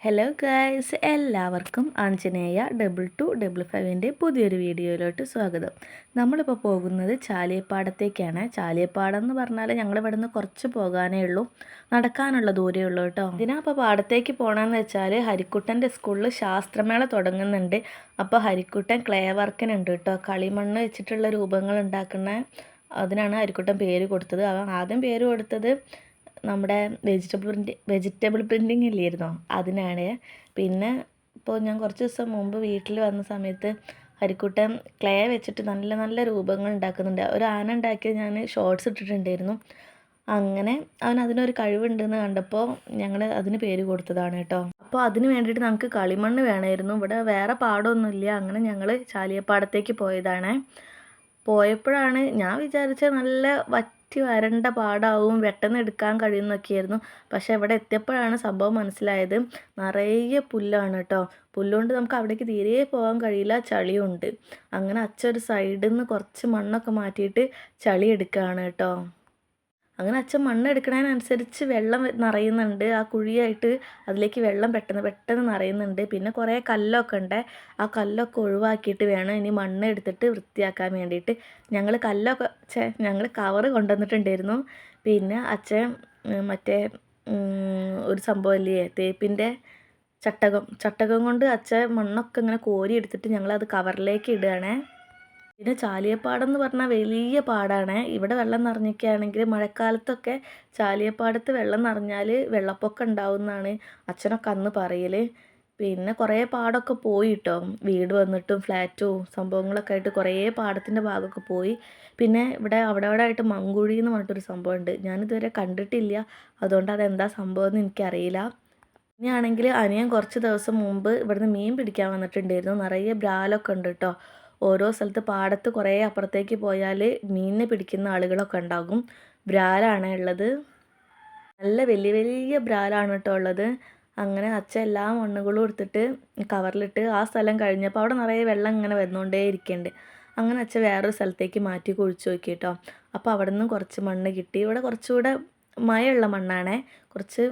Hello guys, എല്ലാവർക്കും ആഞ്ജനേയ 2255 പുതിയൊരു വീഡിയോയിലോട്ട് സ്വാഗതം. നമ്മളിപ്പോൾ പോകുന്നത് ചാലിയപ്പാടത്തേക്കാണ്. ചാലിയപ്പാടം എന്ന് പറഞ്ഞാൽ ഞങ്ങളിവിടെ നിന്ന് കുറച്ച് പോകാനേ ഉള്ളൂ, നടക്കാനുള്ള ദൂരമേ ഉള്ളൂ കേട്ടോ. ഇതിനാ അപ്പോൾ പാടത്തേക്ക് പോകണമെന്ന് വെച്ചാൽ ഹരിക്കുട്ടൻ്റെ സ്കൂളിൽ ശാസ്ത്രമേള തുടങ്ങുന്നുണ്ട്. അപ്പോൾ ഹരിക്കുട്ടൻ ക്ലേ വർക്കിനുണ്ട് കേട്ടോ. കളിമണ്ണ് വെച്ചിട്ടുള്ള രൂപങ്ങൾ ഉണ്ടാക്കുന്ന അതിനാണ് ഹരിക്കുട്ടൻ പേര് കൊടുത്തത്. അവൻ ആദ്യം പേര് കൊടുത്തത് നമ്മുടെ വെജിറ്റബിൾ പ്രിൻറ്റിങ് ഇല്ലായിരുന്നോ, അതിനാണ്. പിന്നെ ഇപ്പോൾ ഞാൻ കുറച്ച് ദിവസം മുമ്പ് വീട്ടിൽ വന്ന സമയത്ത് ഹരിക്കുട്ടൻ ക്ലേ വെച്ചിട്ട് നല്ല നല്ല രൂപങ്ങൾ ഉണ്ടാക്കുന്നുണ്ട്. ഒരു ആന ഉണ്ടാക്കിയത് ഞാൻ ഷോർട്സ് ഇട്ടിട്ടുണ്ടായിരുന്നു. അങ്ങനെ അവൻ അതിനൊരു കഴിവുണ്ടെന്ന് കണ്ടപ്പോൾ ഞങ്ങൾ അതിന് പേര് കൊടുത്തതാണ് കേട്ടോ. അപ്പോൾ അതിന് വേണ്ടിയിട്ട് നമുക്ക് കളിമണ്ണ് വേണമായിരുന്നു. ഇവിടെ വേറെ പാടമൊന്നുമില്ല. അങ്ങനെ ഞങ്ങൾ ചാലിയപ്പാടത്തേക്ക് പോയതാണ്. പോയപ്പോഴാണ് ഞാൻ വിചാരിച്ചത് നല്ല വറ്റി വരണ്ട പാടാവും, പെട്ടെന്ന് എടുക്കാൻ കഴിയുമെന്നൊക്കെയായിരുന്നു. പക്ഷേ ഇവിടെ എത്തിയപ്പോഴാണ് സംഭവം മനസ്സിലായത്. നിറയെ പുല്ലാണ് കേട്ടോ. പുല്ലുകൊണ്ട് നമുക്ക് അവിടേക്ക് തീരെ പോകാൻ കഴിയില്ല, ചളിയുണ്ട്. അങ്ങനെ അച്ഛൻ ഒരു സൈഡിൽ നിന്ന് കുറച്ച് മണ്ണൊക്കെ മാറ്റിയിട്ട് ചളി എടുക്കുകയാണ് കേട്ടോ. അങ്ങനെ അച്ഛൻ മണ്ണ് എടുക്കുന്നതിനനുസരിച്ച് വെള്ളം നിറയുന്നുണ്ട്. ആ കുഴിയായിട്ട് അതിലേക്ക് വെള്ളം പെട്ടെന്ന് നിറയുന്നുണ്ട്. പിന്നെ കുറേ കല്ലൊക്കെ ഉണ്ട്. ആ കല്ലൊക്കെ ഒഴിവാക്കിയിട്ട് വേണം ഇനി മണ്ണ് എടുത്തിട്ട് വൃത്തിയാക്കാൻ വേണ്ടിയിട്ട്. ഞങ്ങൾ കവറ് കൊണ്ടുവന്നിട്ടുണ്ടായിരുന്നു. പിന്നെ അച്ഛൻ മറ്റേ ഒരു സംഭവമില്ലേ, തേപ്പിൻ്റെ ചട്ടകം കൊണ്ട് അച്ഛൻ മണ്ണൊക്കെ ഇങ്ങനെ കോരി എടുത്തിട്ട് ഞങ്ങളത് കവറിലേക്ക് ഇടുകയാണേ. പിന്നെ ചാലിയപ്പാടം എന്ന് പറഞ്ഞാൽ വലിയ പാടാണ്. ഇവിടെ വെള്ളം നിറഞ്ഞിരിക്കുകയാണെങ്കിൽ മഴക്കാലത്തൊക്കെ ചാലിയപ്പാടത്ത് വെള്ളം നിറഞ്ഞാൽ വെള്ളപ്പൊക്കം ഉണ്ടാവുമെന്നാണ് അച്ഛനൊക്കെ അന്ന് പറയൽ. പിന്നെ കുറേ പാടമൊക്കെ പോയി കേട്ടോ. വീട് വന്നിട്ടും ഫ്ലാറ്റും സംഭവങ്ങളൊക്കെ ആയിട്ട് കുറേ പാടത്തിൻ്റെ ഭാഗമൊക്കെ പോയി. പിന്നെ അവിടെ ആയിട്ട് മങ്കുഴി എന്ന് പറഞ്ഞിട്ടൊരു സംഭവമുണ്ട്. ഞാനിതുവരെ കണ്ടിട്ടില്ല, അതുകൊണ്ട് അതെന്താ സംഭവം എന്ന് എനിക്കറിയില്ല. ഇനിയാണെങ്കിൽ അനിയൻ കുറച്ച് ദിവസം മുമ്പ് ഇവിടുന്ന് മീൻ പിടിക്കാൻ വന്നിട്ടുണ്ടായിരുന്നു. നിറയെ ബ്രാലൊക്കെ ഉണ്ട് കേട്ടോ. ഓരോ സ്ഥലത്ത് പാടത്ത് കുറേ അപ്പുറത്തേക്ക് പോയാൽ മീനിനെ പിടിക്കുന്ന ആളുകളൊക്കെ ഉണ്ടാകും. ബ്രാലാണ് ഉള്ളത്. നല്ല വലിയ വലിയ ബ്രാലാണ് കേട്ടോ ഉള്ളത്. അങ്ങനെ അച്ഛൻ എല്ലാ മണ്ണുകളും എടുത്തിട്ട് കവറിലിട്ട് ആ സ്ഥലം കഴിഞ്ഞപ്പോൾ അവിടെ നിറയെ വെള്ളം ഇങ്ങനെ വന്നുകൊണ്ടേ ഇരിക്കുന്നുണ്ട്. അങ്ങനെ അച്ഛൻ വേറൊരു സ്ഥലത്തേക്ക് മാറ്റി കുഴിച്ച് നോക്കി കേട്ടോ. അപ്പോൾ അവിടെ നിന്നും കുറച്ച് മണ്ണ് കിട്ടി. ഇവിടെ കുറച്ചുകൂടെ മയമുള്ള മണ്ണാണേ. കുറച്ച്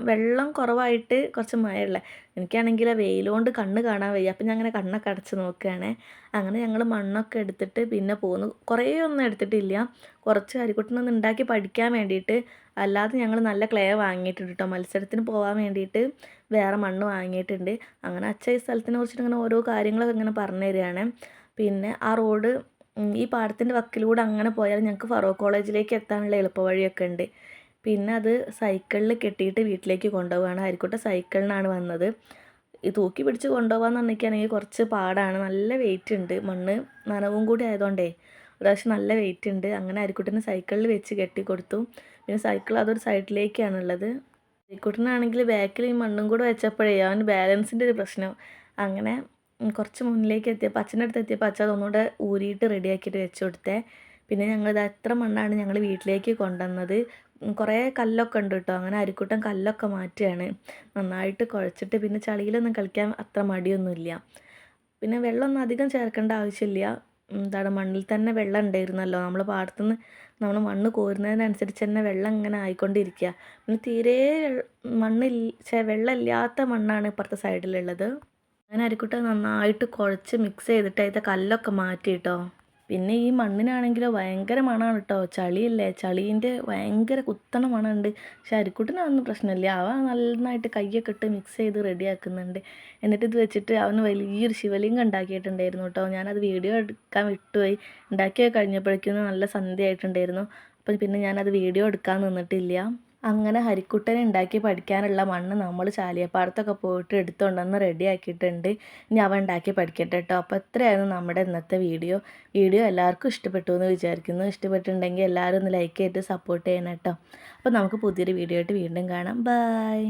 വെള്ളം കുറവായിട്ട് കുറച്ച് മയമുള്ള. എനിക്കാണെങ്കിൽ വെയിൽ കൊണ്ട് കണ്ണ് കാണാൻ വയ്യ. അപ്പം ഞാൻ അങ്ങനെ കണ്ണൊക്കെ അടച്ച് നോക്കുകയാണേ. അങ്ങനെ ഞങ്ങൾ മണ്ണൊക്കെ എടുത്തിട്ട് പിന്നെ പോന്നു. കുറേ ഒന്നും എടുത്തിട്ടില്ല, കുറച്ച് ഹരിക്കുട്ടനൊന്ന് ഉണ്ടാക്കി പഠിക്കാൻ വേണ്ടിയിട്ട്. അല്ലാതെ ഞങ്ങൾ നല്ല ക്ലേ വാങ്ങിയിട്ടുണ്ട് കേട്ടോ. മത്സരത്തിന് പോകാൻ വേണ്ടിയിട്ട് വേറെ മണ്ണ് വാങ്ങിയിട്ടുണ്ട്. അങ്ങനെ അച്ഛൻ ഈ സ്ഥലത്തിനെ കുറിച്ചിട്ട് ഇങ്ങനെ ഓരോ കാര്യങ്ങളൊക്കെ ഇങ്ങനെ പറഞ്ഞു തരികയാണ്. പിന്നെ ആ റോഡ് ഈ പാടത്തിൻ്റെ വക്കിലൂടെ അങ്ങനെ പോയാൽ ഞങ്ങൾക്ക് ഫറൂഖ് കോളേജിലേക്ക് എത്താനുള്ള എളുപ്പവഴിയൊക്കെ ഉണ്ട്. പിന്നെ അത് സൈക്കിളിൽ കെട്ടിയിട്ട് വീട്ടിലേക്ക് കൊണ്ടുപോവുകയാണ്. ഹരിക്കുട്ടൻ സൈക്കിളിനാണ് വന്നത്. ഈ തൂക്കി പിടിച്ച് കൊണ്ടുപോകാമെന്ന് പറഞ്ഞിരിക്കുകയാണെങ്കിൽ കുറച്ച് പാടാണ്. നല്ല വെയിറ്റ് ഉണ്ട്. മണ്ണ് നനവും കൂടി ആയതുകൊണ്ടേ അത്യാവശ്യം നല്ല വെയിറ്റ് ഉണ്ട്. അങ്ങനെ ഹരിക്കുട്ടന് സൈക്കിളിൽ വെച്ച് കെട്ടി കൊടുത്തു. പിന്നെ സൈക്കിൾ അതൊരു സൈഡിലേക്കാണുള്ളത്. ഹരിക്കുട്ടനാണെങ്കിൽ ബാക്കിൽ ഈ മണ്ണും കൂടെ വെച്ചപ്പോഴേ അവന് ബാലൻസിൻ്റെ ഒരു പ്രശ്നം. അങ്ങനെ കുറച്ച് മുന്നിലേക്ക് എത്തിയപ്പോൾ അച്ഛൻ്റെ അടുത്ത് എത്തിയപ്പോൾ അച്ഛൻ അതൊന്നുകൂടെ ഊരിയിട്ട് റെഡിയാക്കിയിട്ട് വെച്ച് കൊടുത്തേ. പിന്നെ ഞങ്ങളിത് എത്ര മണ്ണാണ് ഞങ്ങൾ വീട്ടിലേക്ക് കൊണ്ടുവന്നത്. കുറേ കല്ലൊക്കെ ഉണ്ട് കേട്ടോ. അങ്ങനെ ഹരിക്കുട്ടൻ കല്ലൊക്കെ മാറ്റുകയാണ്. നന്നായിട്ട് കുഴച്ചിട്ട് പിന്നെ ചളിയിലൊന്നും കളിക്കാൻ അത്ര മടിയൊന്നുമില്ല. പിന്നെ വെള്ളമൊന്നും അധികം ചേർക്കേണ്ട ആവശ്യമില്ല. മണ്ണിൽ തന്നെ വെള്ളം ഉണ്ടായിരുന്നല്ലോ. നമ്മൾ പാടത്തുനിന്ന് നമ്മൾ മണ്ണ് കോരുന്നതിനനുസരിച്ച് തന്നെ വെള്ളം ഇങ്ങനെ ആയിക്കൊണ്ടിരിക്കുക. പിന്നെ തീരെ വെള്ളമില്ലാത്ത മണ്ണാണ് ഇപ്പുറത്തെ സൈഡിലുള്ളത്. അങ്ങനെ ഹരിക്കുട്ടൻ നന്നായിട്ട് കുഴച്ച് മിക്സ് ചെയ്തിട്ട് അതിൻ്റെ കല്ലൊക്കെ മാറ്റി കേട്ടോ. പിന്നെ ഈ മണ്ണിനാണെങ്കിലോ ഭയങ്കര മണമാണ് കേട്ടോ. ചളിയല്ലേ, ചളീൻ്റെ ഭയങ്കര കുത്തണ മണമുണ്ട്. പക്ഷെ ഹരിക്കുട്ടനൊന്നും പ്രശ്നമില്ല. അവൻ നന്നായിട്ട് കയ്യൊക്കെ ഇട്ട് മിക്സ് ചെയ്ത് റെഡിയാക്കുന്നുണ്ട്. എന്നിട്ട് ഇത് വെച്ചിട്ട് അവന് വലിയൊരു ശിവലിംഗം ഉണ്ടാക്കിയിട്ടുണ്ടായിരുന്നു കേട്ടോ. ഞാനത് വീഡിയോ എടുക്കാൻ വിട്ടുപോയി. ഉണ്ടാക്കി കഴിഞ്ഞപ്പോഴേക്കും നല്ല സന്ധ്യ ആയിട്ടുണ്ടായിരുന്നു. അപ്പം പിന്നെ ഞാനത് വീഡിയോ എടുക്കാൻ നിന്നിട്ടില്ല. അങ്ങനെ ഹരിക്കുട്ടനെ ഉണ്ടാക്കി പഠിക്കാനുള്ള മണ്ണ് നമ്മൾ ചാലിയപ്പാടത്തൊക്കെ പോയിട്ട് എടുത്തുകൊണ്ടുവന്ന് റെഡിയാക്കിയിട്ടുണ്ട്. ഇനി അവൻ ഉണ്ടാക്കി പഠിക്കട്ടെ കേട്ടോ. അപ്പോൾ ഇത്രയായിരുന്നു നമ്മുടെ ഇന്നത്തെ വീഡിയോ. എല്ലാവർക്കും ഇഷ്ടപ്പെട്ടു എന്ന് വിചാരിക്കുന്നു. ഇഷ്ടപ്പെട്ടിട്ടുണ്ടെങ്കിൽ എല്ലാവരും ഒന്ന് ലൈക്ക് ചെയ്തിട്ട് സപ്പോർട്ട് ചെയ്യണം കേട്ടോ. അപ്പോൾ നമുക്ക് പുതിയൊരു വീഡിയോ ആയിട്ട് വീണ്ടും കാണാം. ബൈ.